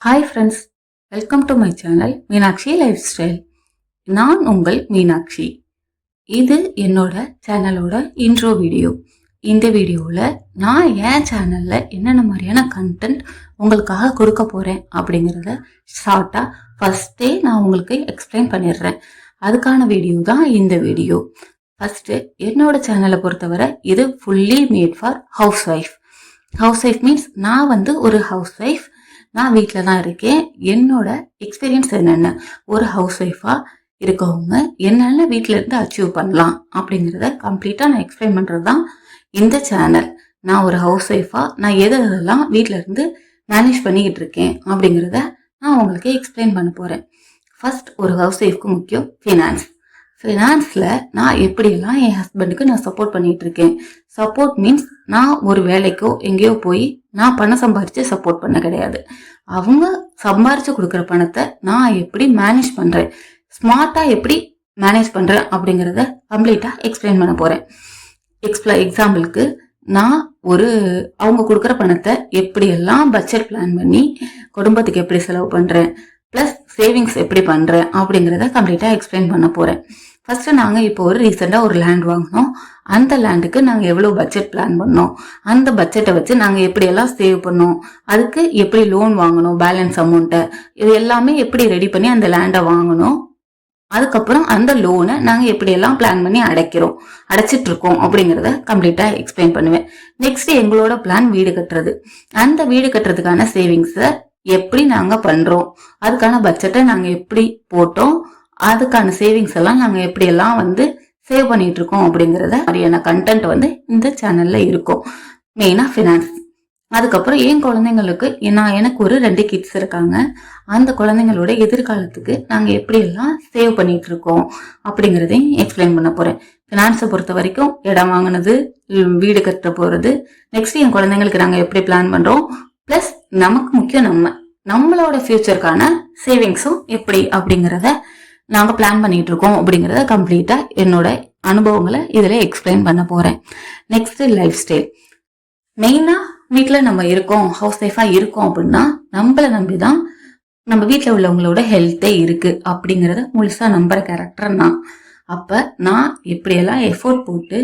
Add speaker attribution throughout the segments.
Speaker 1: Hi friends, welcome to my channel Meenakshi life style. நான் உங்கள் மீனாட்சி. இது என்னோட சேனலோட இன்ட்ரோ வீடியோ. இந்த வீடியோவில் நான் என் சேனலில் என்னென்ன மாதிரியான கண்டென்ட் உங்களுக்காக கொடுக்க போகிறேன் அப்படிங்கிறத ஷார்ட்டாக ஃபஸ்ட்டே நான் உங்களுக்கு எக்ஸ்பிளைன் பண்ணிடுறேன். அதுக்கான வீடியோ தான் இந்த வீடியோ. ஃபஸ்ட்டு என்னோட சேனலை பொறுத்தவரை இது fully made for house wife. House wife means நான் ஒரு ஹவுஸ் ஒய்ஃப். நான் வீட்டில் தான் இருக்கேன். என்னோட எக்ஸ்பீரியன்ஸ் என்னென்ன, ஒரு ஹவுஸ் ஒய்ஃபாக இருக்கவங்க என்னென்ன வீட்டில் இருந்து அச்சீவ் பண்ணலாம் அப்படிங்கிறத கம்ப்ளீட்டாக நான் எக்ஸ்பிளைன் பண்ணுறது தான் இந்த சேனல். நான் ஒரு ஹவுஸ் ஒய்ஃபாக நான் எதெல்லாம் வீட்டில் இருந்து மேனேஜ் பண்ணிக்கிட்டு இருக்கேன் அப்படிங்கிறத நான் உங்களுக்கு எக்ஸ்பிளைன் பண்ண போகிறேன். ஃபர்ஸ்ட், ஒரு ஹவுஸ் ஒய்ஃப்க்கு முக்கியம் ஃபினான்ஸ். ஃபினான்ஸில் நான் எப்படியெல்லாம் என் ஹஸ்பண்டுக்கு நான் சப்போர்ட் பண்ணிட்டு இருக்கேன். சப்போர்ட் மீன்ஸ் நான் ஒரு வேலைக்கோ எங்கேயோ போய் நான் பணம் சம்பாரித்து சப்போர்ட் பண்ண கிடையாது. அவங்க சம்பாரித்து கொடுக்குற பணத்தை நான் எப்படி மேனேஜ் பண்ணுறேன், ஸ்மார்ட்டாக எப்படி மேனேஜ் பண்ணுறேன் அப்படிங்கிறத கம்ப்ளீட்டாக எக்ஸ்பிளைன் பண்ண போகிறேன். எக்ஸாம்பிளுக்கு நான் அவங்க கொடுக்குற பணத்தை எப்படியெல்லாம் பட்ஜெட் பிளான் பண்ணி குடும்பத்துக்கு எப்படி செலவு பண்ணுறேன், ப்ளஸ் சேவிங்ஸ் எப்படி பண்ணுறேன் அப்படிங்கிறத கம்ப்ளீட்டாக எக்ஸ்பிளைன் பண்ண போகிறேன். ஃபர்ஸ்ட் நாங்கள் இப்போ ரீசெண்டாக ஒரு லேண்ட் வாங்கினோம். அந்த லேண்டுக்கு நாங்கள் எவ்வளோ பட்ஜெட் பிளான் பண்ணோம், அந்த பட்ஜெட்டை வச்சு நாங்கள் எப்படியெல்லாம் சேவ் பண்ணோம், அதுக்கு எப்படி லோன் வாங்கணும், பேலன்ஸ் அமௌண்ட்டை, இது எல்லாமே எப்படி ரெடி பண்ணி அந்த லேண்டை வாங்கணும், அதுக்கப்புறம் அந்த லோனை நாங்கள் எப்படியெல்லாம் பிளான் பண்ணி அடைச்சிட்டு இருக்கோம் அப்படிங்கிறத கம்ப்ளீட்டாக எக்ஸ்பிளைன் பண்ணுவேன். நெக்ஸ்ட் எங்களோட பிளான் வீடு கட்டுறது. அந்த வீடு கட்டுறதுக்கான சேவிங்ஸை எப்படி நாங்கள் பண்ணுறோம், அதுக்கான பட்ஜெட்டை நாங்கள் எப்படி போட்டோம், அதுக்கான சேவிங்ஸ் எல்லாம் நாங்கள் எப்படியெல்லாம் சேவ் பண்ணிட்டு இருக்கோம் அப்படிங்கிறத மாதிரியான கண்டென்ட் இந்த சேனல்ல இருக்கும். மெயினா ஃபினான்ஸ். அதுக்கப்புறம் என் குழந்தைங்களுக்கு எனக்கு 2 கிட்ஸ் இருக்காங்க. அந்த குழந்தைங்களோட எதிர்காலத்துக்கு நாங்கள் எப்படியெல்லாம் சேவ் பண்ணிட்டு இருக்கோம் அப்படிங்கிறதையும் எக்ஸ்பிளைன் பண்ண போறேன். ஃபினான்ஸை பொறுத்த வரைக்கும் இடம் வாங்கினது, வீடு கட்ட போறது, நெக்ஸ்ட் என் குழந்தைங்களுக்கு நாங்கள் எப்படி பிளான் பண்றோம், பிளஸ் நமக்கு முக்கியம் நம்மளோட ஃபியூச்சருக்கான சேவிங்ஸும் எப்படி அப்படிங்கிறத நாங்கள் பிளான் பண்ணிட்டு இருக்கோம் அப்படிங்கிறத கம்ப்ளீட்டாக என்னோட அனுபவங்களை இதில் எக்ஸ்பிளைன் பண்ண போகிறேன். Next, life style. மெயினாக வீட்டில் நம்ம இருக்கோம், ஹவுஸ் ஒய்ஃபாக இருக்கோம் அப்படின்னா நம்மளை நம்பி தான் நம்ம வீட்டில் உள்ளவங்களோட ஹெல்த்தே இருக்கு அப்படிங்கிறத முழுசாக நம்புற கேரக்டர் நான். அப்போ நான் எப்படியெல்லாம் எஃபோர்ட் போட்டு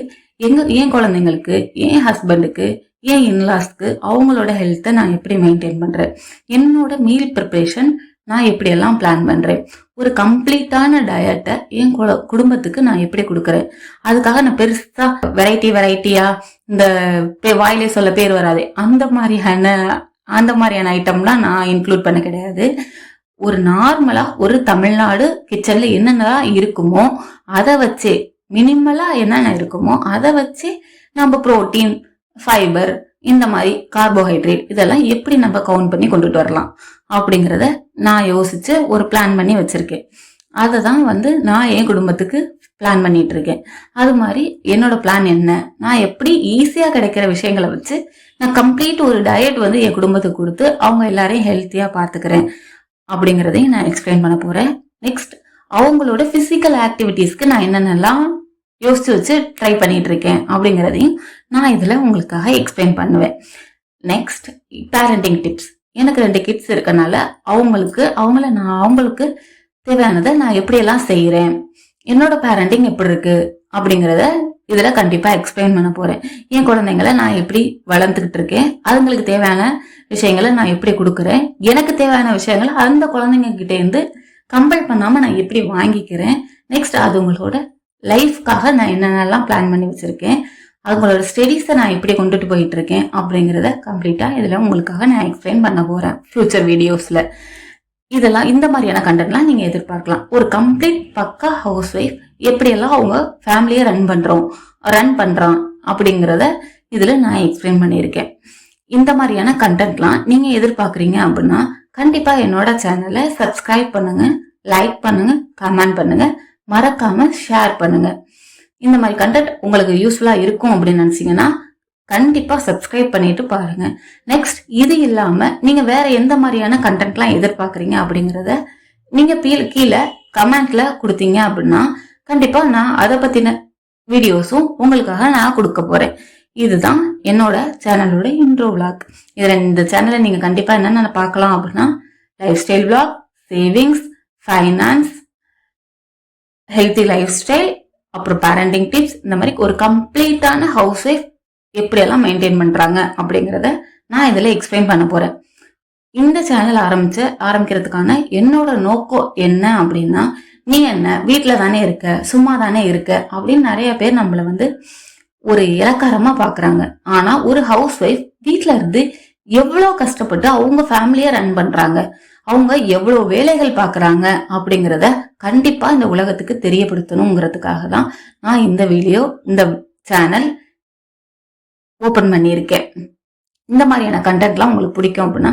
Speaker 1: என் குழந்தைங்களுக்கு, என் ஹஸ்பண்டுக்கு, என் இன்லாஸ்க்கு அவங்களோட ஹெல்த்தை நான் எப்படி மெயின்டைன் பண்ணுறேன், என்னோட மீல் ப்ரிப்பரேஷன் நான் எப்படியெல்லாம் பிளான் பண்ணுறேன், ஒரு கம்ப்ளீட்டான டயட்டை என் குடும்பத்துக்கு நான் எப்படி கொடுக்குறேன். அதுக்காக நான் பெருசா வெரைட்டியா இந்த வாயிலே சொல்ல பேர் வராது அந்த மாதிரியான ஐட்டம்லாம் நான் இன்க்ளூட் பண்ண கிடையாது. ஒரு நார்மலா ஒரு தமிழ்நாடு கிச்சன்ல என்னென்னலாம் இருக்குமோ அதை வச்சு, மினிமலா என்னென்ன இருக்குமோ அதை வச்சு நம்ம புரோட்டீன், ஃபைபர், இந்த மாதிரி கார்போஹைட்ரேட் இதெல்லாம் எப்படி நம்ம கவுண்ட் பண்ணி கொண்டுட்டு வரலாம் அப்படிங்கிறத நான் யோசிச்சு ஒரு பிளான் பண்ணி வச்சிருக்கேன். அதை தான் நான் என் குடும்பத்துக்கு பிளான் பண்ணிட்டு இருக்கேன். அது மாதிரி என்னோட பிளான் என்ன, நான் எப்படி ஈஸியா கிடைக்கிற விஷயங்களை வச்சு நான் கம்ப்ளீட் ஒரு டயட் என் குடும்பத்துக்கு கொடுத்து அவங்க எல்லாரையும் ஹெல்த்தியா பாத்துக்கிறேன் அப்படிங்கிறதையும் நான் எக்ஸ்பிளைன் பண்ண போறேன். நெக்ஸ்ட், அவங்களோட பிசிக்கல் ஆக்டிவிட்டிஸ்க்கு நான் என்னென்னலாம் யோசிச்சு வச்சு ட்ரை பண்ணிட்டு இருக்கேன் அப்படிங்கிறதையும் நான் இதுல உங்களுக்காக எக்ஸ்பிளைன் பண்ணுவேன். Next, parenting tips. எனக்கு 2 கிட்ஸ் இருக்கனால அவங்களுக்கு தேவையானதை நான் எப்படியெல்லாம் செய்யறேன், என்னோட பேரண்டிங் எப்படி இருக்கு அப்படிங்கிறத இதுல கண்டிப்பா எக்ஸ்பிளைன் பண்ண போறேன். என் குழந்தைங்களை நான் எப்படி வளர்ந்துகிட்டு இருக்கேன், அதுங்களுக்கு தேவையான விஷயங்களை நான் எப்படி கொடுக்குறேன், எனக்கு தேவையான விஷயங்களை அந்த குழந்தைங்க கிட்ட இருந்து கம்பல் பண்ணாம நான் எப்படி வாங்கிக்கிறேன். நெக்ஸ்ட், அது உங்களோட லைஃப்காக நான் என்னென்னலாம் பிளான் பண்ணி வச்சிருக்கேன், அவங்களோட ஸ்டடீஸை நான் எப்படி கொண்டுட்டு போயிட்டு இருக்கேன் அப்படிங்கிறத கம்ப்ளீட்டா இதுல உங்களுக்காக நான் எக்ஸ்பிளைன் பண்ண போறேன் ஃபியூச்சர் வீடியோஸ்ல. இதெல்லாம் இந்த மாதிரியான கண்டென்ட்லாம் நீங்க எதிர்பார்க்கலாம். ஒரு கம்ப்ளீட் பக்கா ஹவுஸ் ஒய்ஃப் எப்படியெல்லாம் அவங்க ஃபேமிலியை ரன் பண்றான் அப்படிங்கிறத இதுல நான் எக்ஸ்பிளைன் பண்ணியிருக்கேன். இந்த மாதிரியான கண்டென்ட்லாம் நீங்க எதிர்பார்க்குறீங்க அப்படின்னா கண்டிப்பா என்னோட சேனலை சப்ஸ்கிரைப் பண்ணுங்க, லைக் பண்ணுங்க, கமெண்ட் பண்ணுங்க, மறக்காம ஷேர் பண்ணுங்க. இந்த மாதிரி கண்டென்ட் உங்களுக்கு யூஸ்ஃபுல்லா இருக்கும் அப்படின்னு நினைச்சீங்கன்னா கண்டிப்பா சப்ஸ்கிரைப் பண்ணிட்டு பாருங்க. நெக்ஸ்ட், இது இல்லாம நீங்க வேற எந்த மாதிரியான கண்டென்ட்லாம் எதிர்பார்க்குறீங்க அப்படிங்கறத நீங்க கீழே கமெண்ட்ல கொடுத்தீங்க அப்படின்னா கண்டிப்பா நான் அதை பத்தின வீடியோஸும் உங்களுக்காக நான் கொடுக்க போறேன். இதுதான் என்னோட சேனலோட இன்ட்ரோ விளாக். இதுல இந்த சேனலை நீங்க கண்டிப்பா என்னென்ன பார்க்கலாம் அப்படின்னா life style vlog, savings, finance, healthy life style, அப்புறம் பேரண்டிங் டிப்ஸ், இந்த மாதிரி ஒரு கம்ப்ளீட்டான ஹவுஸ் ஒய்ஃப் எப்படியெல்லாம் மெயின்டைன் பண்றாங்க அப்படிங்கறத நான் இதுல எக்ஸ்பிளைன் பண்ண போறேன். இந்த சேனல் ஆரம்பிக்கிறதுக்கான என்னோட நோக்கம் என்ன அப்படின்னா, நீ என்ன வீட்டுல தானே இருக்க, சும்மா தானே இருக்க அப்படின்னு நிறைய பேர் நம்மள வந்து ஒரு இலக்காரமா பாக்குறாங்க. ஆனா ஒரு ஹவுஸ் ஒய்ஃப் வீட்டுல இருந்து எவ்வளவு கஷ்டப்பட்டு அவங்க ஃபேமிலிய ரன் பண்றாங்க, அவங்க எவ்வளவு வேலைகள் பாக்குறாங்க அப்படிங்கறத கண்டிப்பா இந்த உலகத்துக்கு தெரியப்படுத்தணுங்கிறதுக்காக தான் நான் இந்த சேனல் ஓபன் பண்ணியிருக்கேன். இந்த மாதிரியான கண்டென்ட்லாம் உங்களுக்கு பிடிக்கும் அப்படின்னா